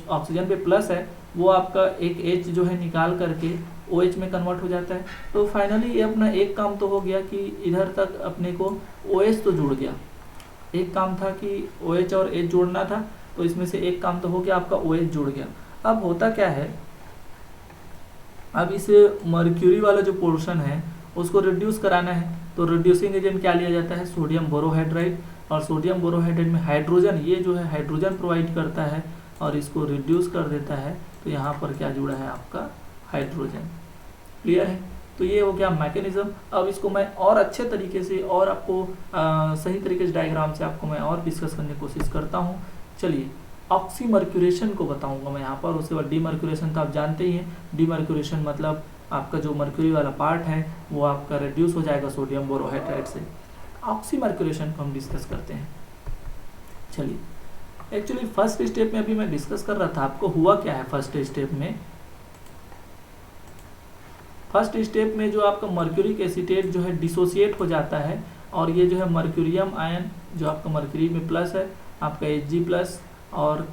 ऑक्सीजन पे प्लस है वो आपका एक H जो है निकाल करके OH में कन्वर्ट हो जाता है। तो फाइनली ये अपना एक काम तो हो गया कि इधर तक अपने को OH तो जुड़ गया, एक काम था कि OH और H जोड़ना था, तो इसमें से एक काम तो हो गया, आपका OH जुड़ गया। अब होता क्या है, अब इस मर्क्यूरी वाला जो पोर्शन है उसको रिड्यूस कराना है, तो रिड्यूसिंग एजेंट क्या लिया जाता है, सोडियम बोरोहाइड्राइड। और सोडियम बोरोहाइड्राइड में हाइड्रोजन, ये जो है हाइड्रोजन प्रोवाइड करता है और इसको रिड्यूस कर देता है, तो यहाँ पर क्या जुड़ा है आपका हाइड्रोजन। क्लियर है? तो ये हो गया मैकेनिज्म। अब इसको मैं और अच्छे तरीके से और आपको सही तरीके से डायग्राम से आपको मैं और डिस्कस करने की कोशिश करता हूँ। चलिए, ऑक्सीमर्क्यूरेशन को बताऊंगा मैं यहाँ पर, उसके बाद डीमर्क्यूरेशन तो आप जानते ही हैं। डीमर्क्यूरेशन मतलब आपका जो मर्क्यूरी वाला पार्ट है वो आपका रिड्यूस हो जाएगा सोडियम बोरोहाइड्राइड से। ऑक्सीमर्क्यूरेशन को हम डिस्कस करते हैं। चलिए, एक्चुअली फर्स्ट स्टेप में अभी मैं डिस्कस कर रहा था, आपको हुआ क्या है फर्स्ट स्टेप में। फर्स्ट स्टेप में जो आपका मर्क्यूरिक एसीटेट जो है डिसोसिएट हो जाता है, और ये जो है मर्क्यूरियम आयन जो आपका मर्क्यूरी में प्लस है, आपका Hg+ और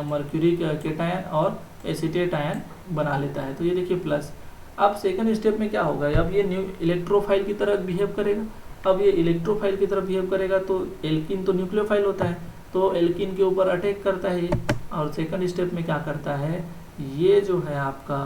मर्क्यूरिक केटायन और एसीटेट आयन बना लेता है। तो ये देखिए प्लस। अब सेकंड स्टेप में क्या होगा, अब ये न्यू इलेक्ट्रोफाइल की तरह बिहेव करेगा। अब ये इलेक्ट्रोफाइल की तरह बिहेव करेगा तो एल्कीन तो न्यूक्लियोफाइल होता है, तो एल्कीन के ऊपर अटैक करता है ये। और सेकंड स्टेप में क्या करता है, ये जो है आपका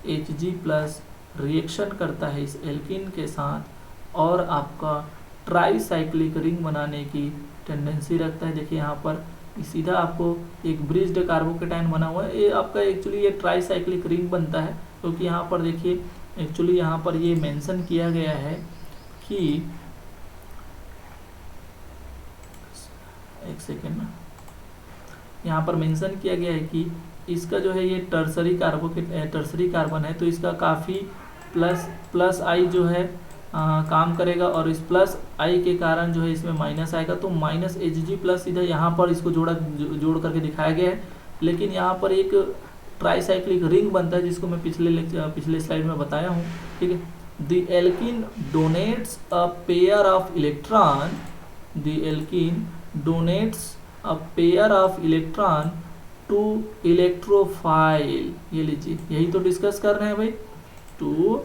Hg+ रिएक्शन करता है इस एल्कीन के साथ और आपका ट्राईसाइक्लिक रिंग बनाने की टेंडेंसी रखता है। देखिए यहाँ पर सीधा आपको एक ब्रिज्ड कार्बोकेटायन बना हुआ है, ये आपका एक्चुअली ये ट्राईसाइक्लिक रिंग बनता है, क्योंकि यहाँ पर देखिए एक्चुअली यहाँ पर ये मेंशन किया गया है कि एक सेकेंड ना, यहाँ पर मेंशन किया गया है कि इसका जो है ये टर्सरी कार्बन है, तो इसका काफ़ी प्लस आई जो है काम करेगा, और इस प्लस आई के कारण जो है इसमें माइनस आएगा, तो -Hg+ इधर यहाँ पर इसको जोड़ करके दिखाया गया है। लेकिन यहाँ पर एक ट्राईसाइक्लिक रिंग बनता है जिसको मैं पिछले स्लाइड में बताया हूँ, ठीक है। The alkene donates a pair of electron, the alkene donates a pair of electron to electrophile, ये लीजिए यही तो डिस्कस कर रहे हैं भाई, to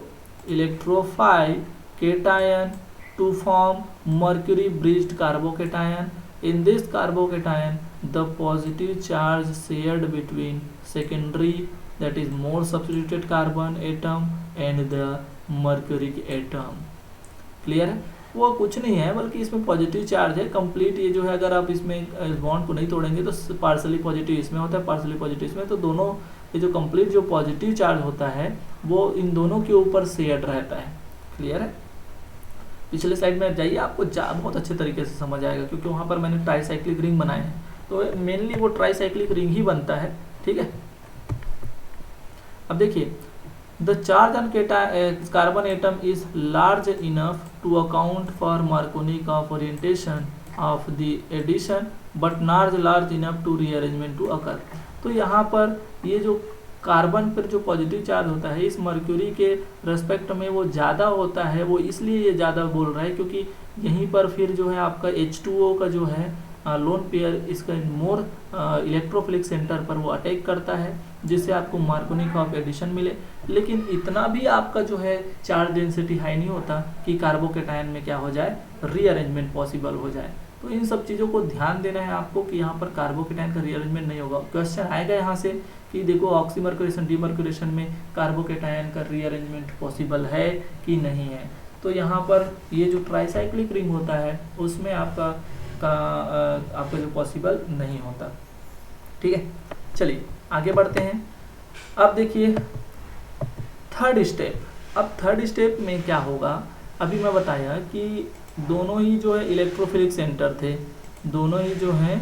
electrophile cation to form mercury bridged carbocation. In this carbocation, the positive charge shared between secondary, that is more substituted carbon atom and the mercuric atom. Clear है? वो कुछ नहीं है बल्कि इसमें पॉजिटिव चार्ज है कंप्लीट। ये जो है अगर आप इसमें बॉन्ड को नहीं तोड़ेंगे तो पार्सली पॉजिटिव इसमें होता है, पार्सली पॉजिटिव इसमें, तो दोनों ये जो कंप्लीट जो पॉजिटिव चार्ज होता है वो इन दोनों के ऊपर शेयर्ड रहता है। क्लियर है? पिछले साइड में जाइए, आपको बहुत अच्छे तरीके से समझ आएगा, क्योंकि वहाँ पर मैंने ट्राईसाइक्लिक रिंग बनाए हैं, तो मेनली वो ट्राईसाइक्लिक रिंग ही बनता है, ठीक है। अब देखिए, the charge on carbon atom is large enough to account for Markovnikov orientation of the addition but not large enough to rearrangement to occur. तो यहाँ पर ये जो कार्बन पर जो पॉजिटिव चार्ज होता है इस मर्क्यूरी के रेस्पेक्ट में वो ज़्यादा होता है, वो इसलिए ये ज़्यादा बोल रहा है क्योंकि यहीं पर फिर जो है आपका H2O का जो है लोन पेयर इसका मोर इलेक्ट्रोफिलिक सेंटर पर वो अटैक करता है, जिससे आपको मार्कोनिक ऑफ एडिशन मिले। लेकिन इतना भी आपका जो है चार्ज डेंसिटी हाई नहीं होता कि कार्बोकेटायन में क्या हो जाए, रीअरेंजमेंट पॉसिबल हो जाए। तो इन सब चीज़ों को ध्यान देना है आपको कि यहाँ पर कार्बोकेटायन का रीअरेंजमेंट नहीं होगा। क्वेश्चन आएगा यहाँ से कि देखो ऑक्सीमर्क्यूरेशन डीमर्क्यूरेशन में कार्बोकेटायन का रीअरेंजमेंट पॉसिबल है कि नहीं है। तो यहाँ पर ये जो ट्राईसाइक्लिक रिंग होता है उसमें आपका जो पॉसिबल नहीं होता, ठीक है। चलिए आगे बढ़ते हैं। अब देखिए थर्ड स्टेप। अब थर्ड स्टेप में क्या होगा, अभी मैं बताया कि दोनों ही जो है इलेक्ट्रोफिलिक सेंटर थे, दोनों ही जो हैं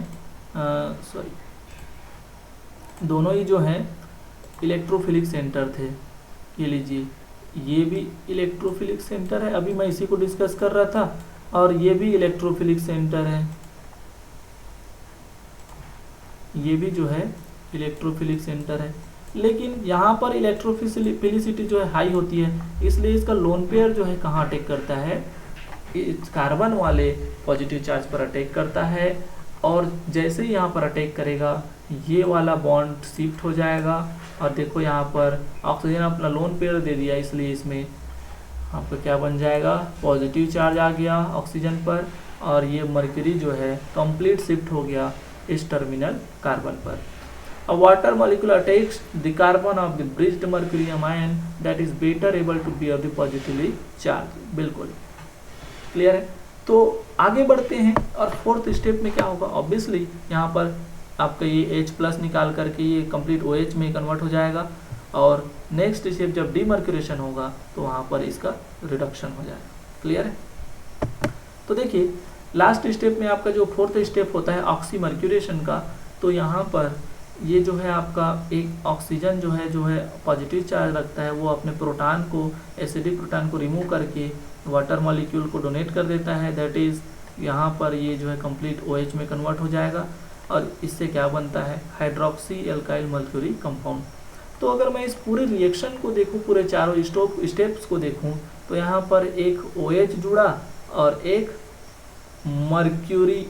दोनों ही जो हैं इलेक्ट्रोफिलिक सेंटर थे। ये लीजिए, ये भी इलेक्ट्रोफिलिक सेंटर है, अभी मैं इसी को डिस्कस कर रहा था, और ये भी इलेक्ट्रोफिलिक सेंटर है, ये भी जो है इलेक्ट्रोफिलिक सेंटर है। लेकिन यहाँ पर इलेक्ट्रोफिलिसिटी जो है हाई होती है, इसलिए इसका लोन पेयर जो है कहाँ अटैक करता है, कार्बन वाले पॉजिटिव चार्ज पर अटैक करता है, और जैसे ही यहाँ पर अटैक करेगा ये वाला बॉन्ड शिफ्ट हो जाएगा, और देखो यहाँ पर ऑक्सीजन अपना लोन पेयर दे दिया, इसलिए इसमें आपका क्या बन जाएगा, पॉजिटिव चार्ज आ गया ऑक्सीजन पर, और ये मर्क्यूरी जो है कंप्लीट शिफ्ट हो गया इस टर्मिनल कार्बन पर। A water molecule attacks the carbon of the bridged mercurium ion that is better able to bear the positively charge। बिल्कुल क्लियर है। तो आगे बढ़ते हैं और फोर्थ स्टेप में क्या होगा, ऑब्वियसली यहाँ पर आपका ये H+ निकाल करके ये कंप्लीट OH में कन्वर्ट हो जाएगा, और नेक्स्ट स्टेप जब डीमर्क्यूरेशन होगा तो वहाँ पर इसका रिडक्शन हो जाएगा। क्लियर है। तो देखिए लास्ट स्टेप में आपका जो फोर्थ स्टेप होता है ऑक्सीमर्क्यूरेशन का, तो यहाँ पर ये जो है आपका एक ऑक्सीजन जो है पॉजिटिव चार्ज रखता है, वो अपने प्रोटॉन को, एसिडिक प्रोटॉन को रिमूव करके वाटर मॉलिक्यूल को डोनेट कर देता है, दैट इज़ यहाँ पर ये जो है कंप्लीट OH में कन्वर्ट हो जाएगा, और इससे क्या बनता है, हाइड्रोक्सी एल्काइल मर्क्यूरी कंपाउंड। तो अगर मैं इस पूरे रिएक्शन को देखूँ, पूरे चारों स्टेप्स को देखूँ, तो यहाँ पर एक OH जुड़ा और एक मर्क्यूरी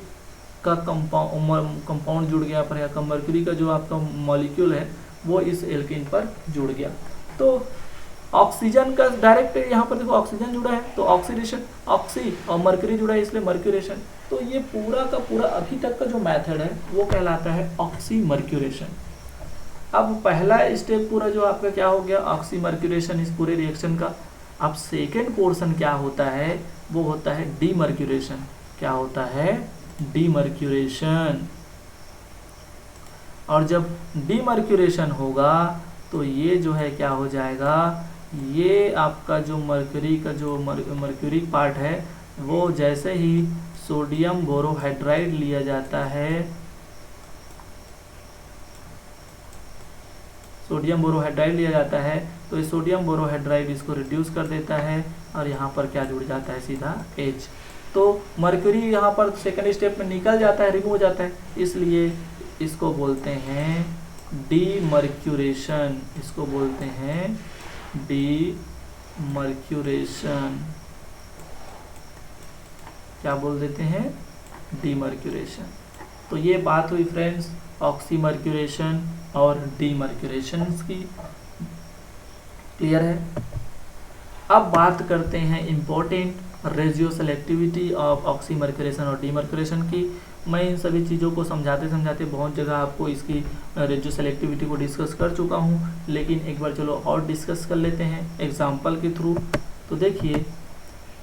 का कंपाउंड जुड़ गया पर, या मर्क्यूरी का जो आपका मॉलिक्यूल है वो इस एल्कीन पर जुड़ गया। तो ऑक्सीजन का डायरेक्ट यहाँ पर देखो ऑक्सीजन जुड़ा है तो ऑक्सीडेशन, ऑक्सी और मर्क्यूरी जुड़ा है इसलिए मर्क्यूरेशन। तो ये पूरा का पूरा अभी तक का जो मेथड है वो कहलाता है ऑक्सीमर्क्यूरेशन। अब पहला स्टेप पूरा जो आपका क्या हो गया, ऑक्सीमर्क्यूरेशन इस पूरे रिएक्शन का। अब सेकेंड पोर्शन क्या होता है, वो होता है डीमर्क्यूरेशन। क्या होता है, डीमर्क्यूरेशन। और जब डीमर्क्यूरेशन होगा तो ये जो है क्या हो जाएगा, ये आपका जो मर्क्यूरी का जो मर्क्यूरी पार्ट है वो जैसे ही सोडियम बोरोहाइड्राइड लिया जाता है, सोडियम बोरोहाइड्राइड लिया जाता है तो इस सोडियम बोरोहाइड्राइड इसको रिड्यूस कर देता है, और यहाँ पर क्या जुड़ जाता है, सीधा H। तो मर्क्यूरी यहाँ पर सेकंड स्टेप में निकल जाता है, रिमूव हो जाता है, इसलिए इसको बोलते हैं डीमर्क्यूरेशन। इसको बोलते हैं डीमर्क्यूरेशन। क्या बोल देते हैं, डीमर्क्यूरेशन। तो ये बात हुई फ्रेंड्स ऑक्सीमर्क्यूरेशन और डीमर्क्यूरेशन की। क्लियर है। अब बात करते हैं important ratio selectivity of oxymercuration और डीमर्क्यूरेशन की। मैं इन सभी चीज़ों को समझाते समझाते बहुत जगह आपको इसकी रेशियो सेलेक्टिविटी को डिस्कस कर चुका हूँ, लेकिन एक बार चलो और डिस्कस कर लेते हैं एग्जांपल के थ्रू। तो देखिए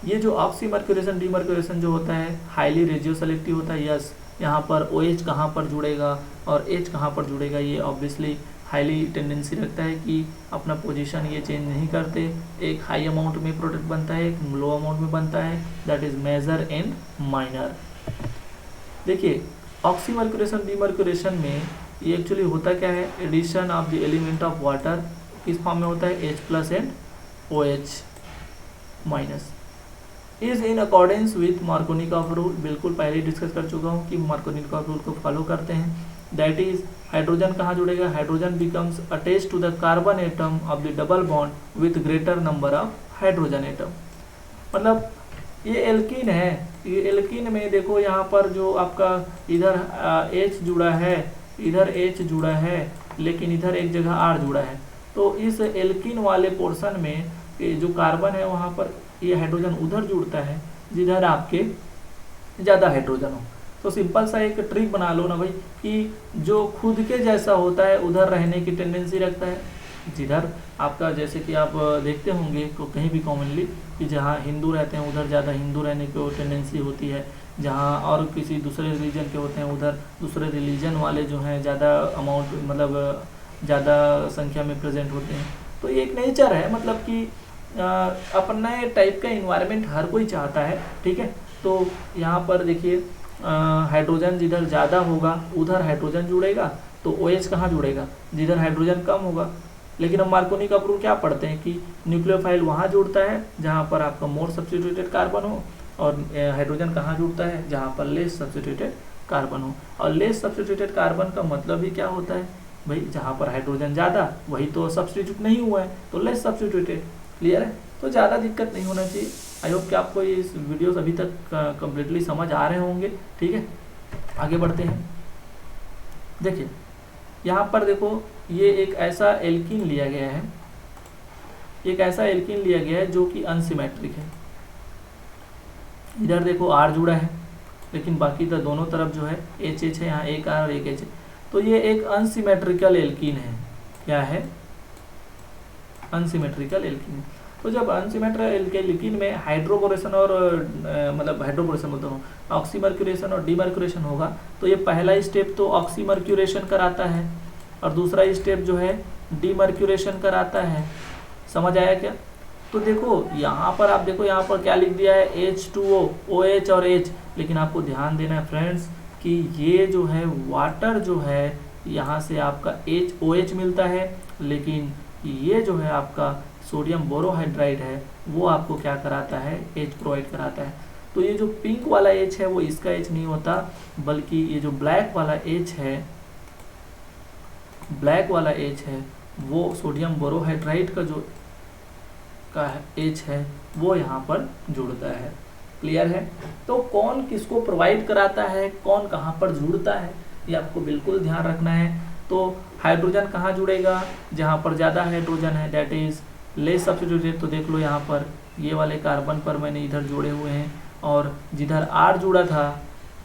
ये जो ऑक्सीमर्क्यूरेशन डीमर्क्यूरेशन जो होता है हाईली रेशियो सेलेक्टिव होता है। यस, यहाँ पर OH कहाँ पर जुड़ेगा और H कहाँ पर जुड़ेगा, ये ऑब्वियसली हाईली टेंडेंसी रखता है कि अपना पोजीशन ये चेंज नहीं करते। एक हाई अमाउंट में प्रोडक्ट बनता है, एक लो अमाउंट में बनता है, that is major and minor. देखिए ऑक्सीमर्क्यूरेशन डीमर्क्यूरेशन में ये एक्चुअली होता क्या है, addition of the element of water किस फॉर्म में होता है, H+ and OH- is in accordance with Markovnikov rule. बिल्कुल पहले डिस्कस कर चुका हूँ कि मार्कोनिकॉफ रूल को फॉलो करते हैं। दैट इज हाइड्रोजन कहाँ जुड़ेगा, hydrogen becomes attached to the carbon atom of the double bond with greater number of hydrogen atom. मतलब ये एल्कीन है, ये एल्कीन में देखो यहाँ पर जो आपका इधर H जुड़ा है, इधर H जुड़ा है, लेकिन इधर एक जगह R जुड़ा है। तो इस एल्कीन वाले पोर्शन में जो कार्बन है वहाँ पर ये हाइड्रोजन उधर जुड़ता है जिधर आपके ज़्यादा हाइड्रोजन हो। तो सिंपल सा एक ट्रिक बना लो ना भाई कि जो खुद के जैसा होता है उधर रहने की टेंडेंसी रखता है। जिधर आपका जैसे कि आप देखते होंगे तो कहीं भी कॉमनली कि जहाँ हिंदू रहते हैं उधर ज़्यादा हिंदू रहने की टेंडेंसी होती है, जहाँ और किसी दूसरे रिलीजन के होते हैं उधर दूसरे रिलीजन वाले जो हैं ज़्यादा अमाउंट मतलब ज़्यादा संख्या में प्रेजेंट होते हैं। तो ये एक नेचर है, मतलब कि अपने टाइप का इन्वायरमेंट हर कोई चाहता है। ठीक है, तो यहाँ पर देखिए हाइड्रोजन जिधर ज़्यादा होगा उधर हाइड्रोजन जुड़ेगा, तो OH कहाँ जुड़ेगा, जिधर हाइड्रोजन कम होगा। लेकिन हम मार्कोनिकॉफ रूल क्या पढ़ते हैं कि न्यूक्लियोफाइल वहाँ जुड़ता है जहाँ पर आपका मोर सब्स्टिट्यूटेड कार्बन हो, और हाइड्रोजन कहाँ जुड़ता है, जहाँ पर लेस सब्स्टिट्यूटेड कार्बन हो। और लेस सब्स्टिट्यूटेड कार्बन का मतलब ही क्या होता है भाई, जहाँ पर हाइड्रोजन ज़्यादा वही तो सब्स्टिट्यूट नहीं हुआ है, तो लेस सब्स्टिट्यूटेड। क्लियर है, तो ज़्यादा दिक्कत नहीं होना चाहिए। आई होप कि आपको ये इस वीडियोस अभी तक कम्प्लीटली समझ आ रहे होंगे। ठीक है। आगे बढ़ते हैं। देखिए यहाँ पर देखो, ये एक ऐसा एल्कीन लिया गया है, एक ऐसा एल्कीन लिया गया है जो कि अनसिमेट्रिक है। इधर देखो R जुड़ा है, लेकिन बाकी तो दोनों तरफ जो है एच एच है, यहाँ एक R और एक H है। तो ये एक अनसिमेट्रिकल एल्कीन है। क्या है? Unsymmetrical alkene. तो जब अनसिमेट्रिकल एल्कीन में हाइड्रोबोरेशन और मतलब हाइड्रोबोरेशन बोलता हूँ, ऑक्सीमर्क्यूरेशन और डीमर्क्यूरेशन होगा, तो ये पहला स्टेप तो ऑक्सीमर्क्यूरेशन कराता है और दूसरा स्टेप जो है डीमर्क्यूरेशन कराता है। समझ आया क्या? तो देखो यहाँ पर आप देखो, यहाँ पर क्या लिख दिया है H2O, OH और H, लेकिन आपको ध्यान देना है फ्रेंड्स कि ये जो है वाटर जो है यहाँ से आपका OH मिलता है, लेकिन ये जो है आपका सोडियम बोरोहाइड्राइड है वो आपको क्या कराता है? H प्रोवाइड कराता है। तो ये जो पिंक वाला H है वो इसका H नहीं होता, बल्कि ये जो ब्लैक वाला H है, ब्लैक वाला H है वो सोडियम बोरोहाइड्राइड का जो का H है वो यहाँ पर जुड़ता है। क्लियर है? तो कौन किसको प्रोवाइड कराता है, कौन कहाँ पर जुड़ता है, ये आपको बिल्कुल ध्यान रखना है। तो हाइड्रोजन कहाँ जुड़ेगा? जहाँ पर ज़्यादा हाइड्रोजन है, दैट इज लेस सब्स्टिट्यूटेड। तो देख लो यहाँ पर ये वाले कार्बन पर मैंने इधर जोड़े हुए हैं, और जिधर R जुड़ा था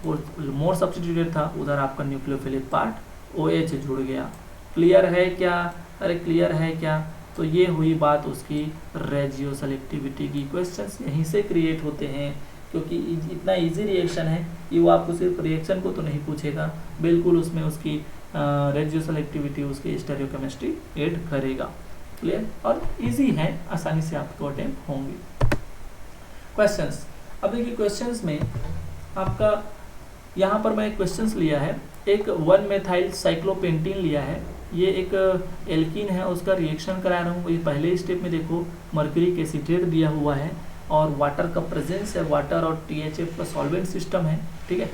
वो मोर सब्स्टिट्यूटेड था, उधर आपका न्यूक्लियोफिलिक पार्ट OH जुड़ गया। क्लियर है क्या? अरे क्लियर है क्या? तो ये हुई बात उसकी रेजियो सेलेक्टिविटी की। क्वेश्चंस यहीं से क्रिएट होते हैं, क्योंकि इतना इजी रिएक्शन है कि वो आपको सिर्फ रिएक्शन को तो नहीं पूछेगा, बिल्कुल उसमें उसकी रेजियो सेलेक्टिविटी, उसकी स्टेरियोकेमिस्ट्री ऐड करेगा। क्लियर? और इजी है, आसानी से आपको अटेम्प्ट होंगे क्वेश्चंस। अब देखिए क्वेश्चंस में आपका यहाँ पर मैं क्वेश्चंस लिया है, एक 1 मेथाइल साइक्लोपेंटीन लिया है, ये एक एल्कीन है, उसका रिएक्शन करा रहा हूँ। ये पहले स्टेप में देखो मर्क्यूरिक एसीटेट दिया हुआ है और वाटर का प्रेजेंस है, वाटर और THF का सॉल्वेंट सिस्टम है, ठीक है।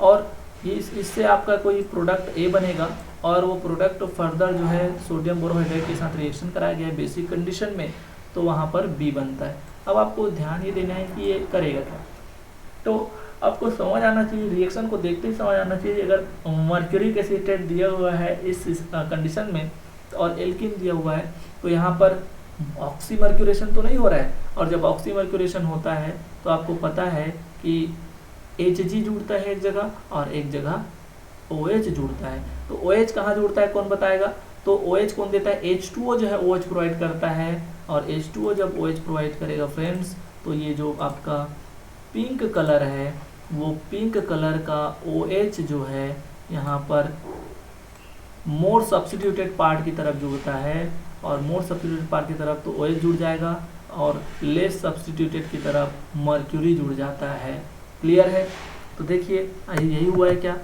और ये इससे आपका कोई प्रोडक्ट A बनेगा, और वो प्रोडक्ट फर्दर जो है सोडियम बोरोहाइड्राइड के साथ रिएक्शन कराया गया है बेसिक कंडीशन में, तो वहाँ पर B बनता है। अब आपको ध्यान ये देना है कि ये करेगा क्या। तो आपको समझ आना चाहिए, रिएक्शन को देखते ही समझ आना चाहिए। अगर मर्क्यूरिक एसीटेट दिया हुआ है इस कंडीशन में और एल्कीन दिया हुआ है, तो यहाँ पर ऑक्सीमर्क्यूरेशन तो नहीं हो रहा है, और जब ऑक्सीमर्क्यूरेशन होता है तो आपको पता है कि Hg जुड़ता है एक जगह और एक जगह OH जुड़ता है। तो OH कहाँ जुड़ता है कौन बताएगा? तो OH कौन देता है? H2O जो है OH प्रोवाइड करता है, और H2O जब OH प्रोवाइड करेगा फ्रेंड्स, तो ये जो आपका पिंक कलर है वो पिंक कलर का OH जो है यहाँ पर मोर सब्स्टिट्यूटेड पार्ट की तरफ जुड़ता है, और मोर सब्स्टिट्यूटेड पार्ट की तरफ तो OH जुड़ जाएगा, और लेस सब्स्टिट्यूटेड की तरफ मर्क्यूरी जुड़ जाता है। क्लियर है? तो देखिए यही हुआ है क्या?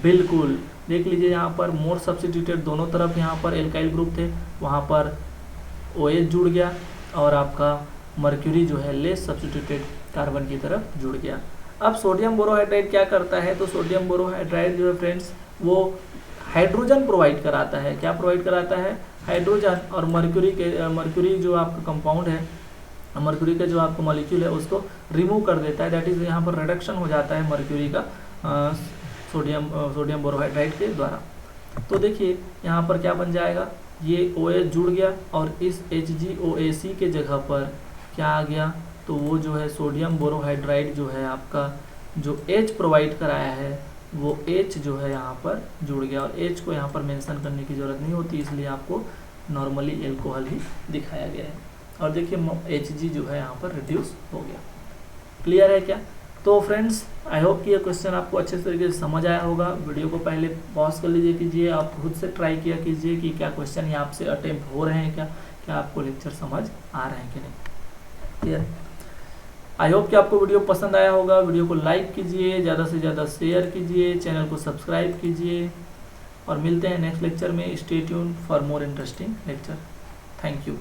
बिल्कुल, देख लीजिए यहाँ पर मोर सब्स्टिट्यूटेड दोनों तरफ यहाँ पर एल्काइल ग्रुप थे, वहाँ पर OH जुड़ गया, और आपका मर्क्यूरी जो है लेस सब्स्टिट्यूटेड कार्बन की तरफ जुड़ गया। अब सोडियम बोरोहाइड्राइड क्या करता है? तो सोडियम बोरोहाइड्राइड जो है फ्रेंड्स वो हाइड्रोजन प्रोवाइड कराता है। क्या प्रोवाइड कराता है? हाइड्रोजन। और मर्क्यूरी जो आपका कंपाउंड है, मर्क्यूरी का जो आपका मॉलिक्यूल है उसको रिमूव कर देता है, दैट इज यहाँ पर रिडक्शन हो जाता है मर्क्यूरी का सोडियम बोरोहाइड्राइड के द्वारा। तो देखिए यहाँ पर क्या बन जाएगा, ये OH जुड़ गया, और इस HgOAC के जगह पर क्या आ गया? तो वो जो है सोडियम बोरोहाइड्राइड जो है आपका जो H प्रोवाइड कराया है वो H जो है यहाँ पर जुड़ गया, और H को यहाँ पर मेंशन करने की ज़रूरत नहीं होती, इसलिए आपको नॉर्मली एल्कोहल ही दिखाया गया है। और देखिए Hg जो है यहाँ पर रिड्यूस हो गया। क्लियर है क्या? तो फ्रेंड्स आई होप कि ये क्वेश्चन आपको अच्छे तरीके से समझ आया होगा। वीडियो को पहले पॉज कर लीजिए कीजिए, आप खुद से ट्राई किया कीजिए कि क्या क्वेश्चन यहाँ आपसे अटेम्प्ट हो रहे हैं, क्या आपको लेक्चर समझ आ रहे हैं कि नहीं। क्लियर? आई होप कि आपको वीडियो पसंद आया होगा। वीडियो को लाइक कीजिए, ज़्यादा से ज़्यादा शेयर कीजिए, चैनल को सब्सक्राइब कीजिए, और मिलते हैं नेक्स्ट लेक्चर में। Stay tuned for more interesting lecture. Thank you.